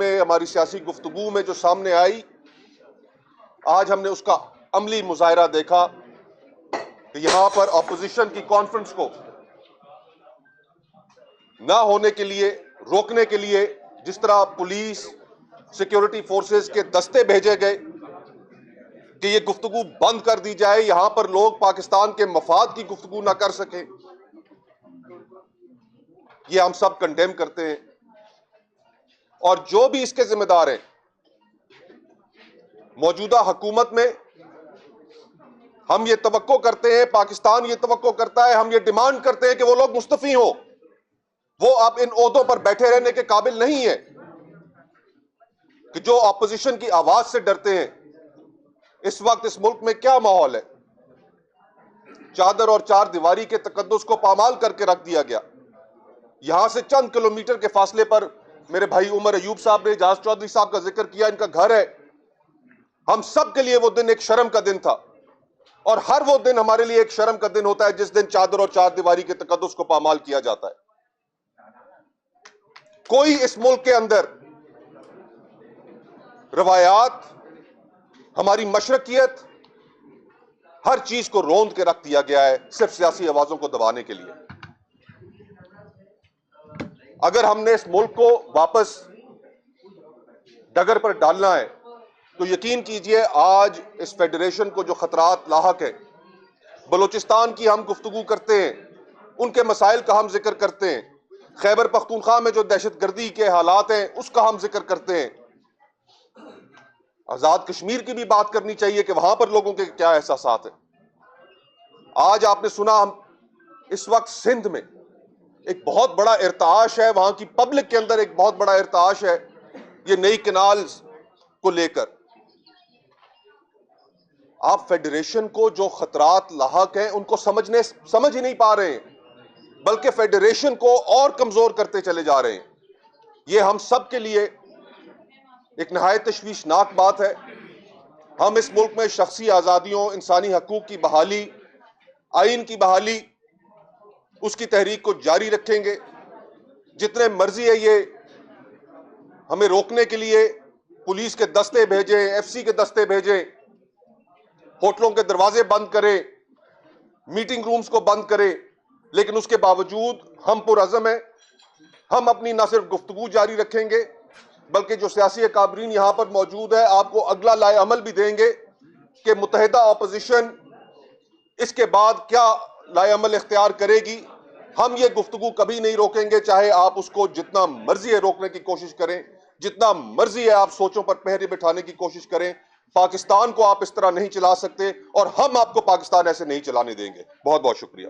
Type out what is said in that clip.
میں ہماری سیاسی گفتگو میں جو سامنے آئی، آج ہم نے اس کا عملی مظاہرہ دیکھا کہ یہاں پر اپوزیشن کی کانفرنس کو نہ ہونے کے لیے، روکنے کے لیے جس طرح پولیس، سیکیورٹی فورسز کے دستے بھیجے گئے کہ یہ گفتگو بند کر دی جائے، یہاں پر لوگ پاکستان کے مفاد کی گفتگو نہ کر سکیں، یہ ہم سب کنڈیم کرتے ہیں۔ اور جو بھی اس کے ذمہ دار ہیں، موجودہ حکومت میں ہم یہ توقع کرتے ہیں، پاکستان یہ توقع کرتا ہے، ہم یہ ڈیمانڈ کرتے ہیں کہ وہ لوگ مستعفی ہوں۔ وہ اب ان عہدوں پر بیٹھے رہنے کے قابل نہیں ہے کہ جو اپوزیشن کی آواز سے ڈرتے ہیں۔ اس وقت اس ملک میں کیا ماحول ہے؟ چادر اور چار دیواری کے تقدس کو پامال کر کے رکھ دیا گیا۔ یہاں سے چند کلومیٹر کے فاصلے پر میرے بھائی عمر ایوب صاحب نے، جہاز چودھری صاحب کا ذکر کیا، ان کا گھر ہے۔ ہم سب کے لیے وہ دن ایک شرم کا دن تھا، اور ہر وہ دن ہمارے لیے ایک شرم کا دن ہوتا ہے جس دن چادر اور چار دیواری کے تقدس کو پامال کیا جاتا ہے۔ کوئی اس ملک کے اندر روایات، ہماری مشرقیت، ہر چیز کو روند کے رکھ دیا گیا ہے صرف سیاسی آوازوں کو دبانے کے لیے۔ اگر ہم نے اس ملک کو واپس ڈگر پر ڈالنا ہے تو یقین کیجئے آج اس فیڈریشن کو جو خطرات لاحق ہیں، بلوچستان کی ہم گفتگو کرتے ہیں، ان کے مسائل کا ہم ذکر کرتے ہیں، خیبر پختونخوا میں جو دہشت گردی کے حالات ہیں اس کا ہم ذکر کرتے ہیں، آزاد کشمیر کی بھی بات کرنی چاہیے کہ وہاں پر لوگوں کے کیا احساسات ہیں۔ آج آپ نے سنا، ہم اس وقت سندھ میں ایک بہت بڑا ارتعاش ہے، وہاں کی پبلک کے اندر ایک بہت بڑا ارتعاش ہے یہ نئی کنالز کو لے کر۔ آپ فیڈریشن کو جو خطرات لاحق ہیں ان کو سمجھ ہی نہیں پا رہے ہیں، بلکہ فیڈریشن کو اور کمزور کرتے چلے جا رہے ہیں۔ یہ ہم سب کے لیے ایک نہایت تشویشناک بات ہے۔ ہم اس ملک میں شخصی آزادیوں، انسانی حقوق کی بحالی، آئین کی بحالی، اس کی تحریک کو جاری رکھیں گے۔ جتنے مرضی ہے یہ ہمیں روکنے کے لیے پولیس کے دستے بھیجیں، ایف سی کے دستے بھیجیں، ہوٹلوں کے دروازے بند کریں، میٹنگ رومز کو بند کریں، لیکن اس کے باوجود ہم پرعزم ہیں۔ ہم اپنی نہ صرف گفتگو جاری رکھیں گے بلکہ جو سیاسی اکابرین یہاں پر موجود ہے آپ کو اگلا لائے عمل بھی دیں گے کہ متحدہ اپوزیشن اس کے بعد کیا لائے عمل اختیار کرے گی۔ ہم یہ گفتگو کبھی نہیں روکیں گے، چاہے آپ اس کو جتنا مرضی ہے روکنے کی کوشش کریں، جتنا مرضی ہے آپ سوچوں پر پہرے بٹھانے کی کوشش کریں۔ پاکستان کو آپ اس طرح نہیں چلا سکتے، اور ہم آپ کو پاکستان ایسے نہیں چلانے دیں گے۔ بہت بہت شکریہ۔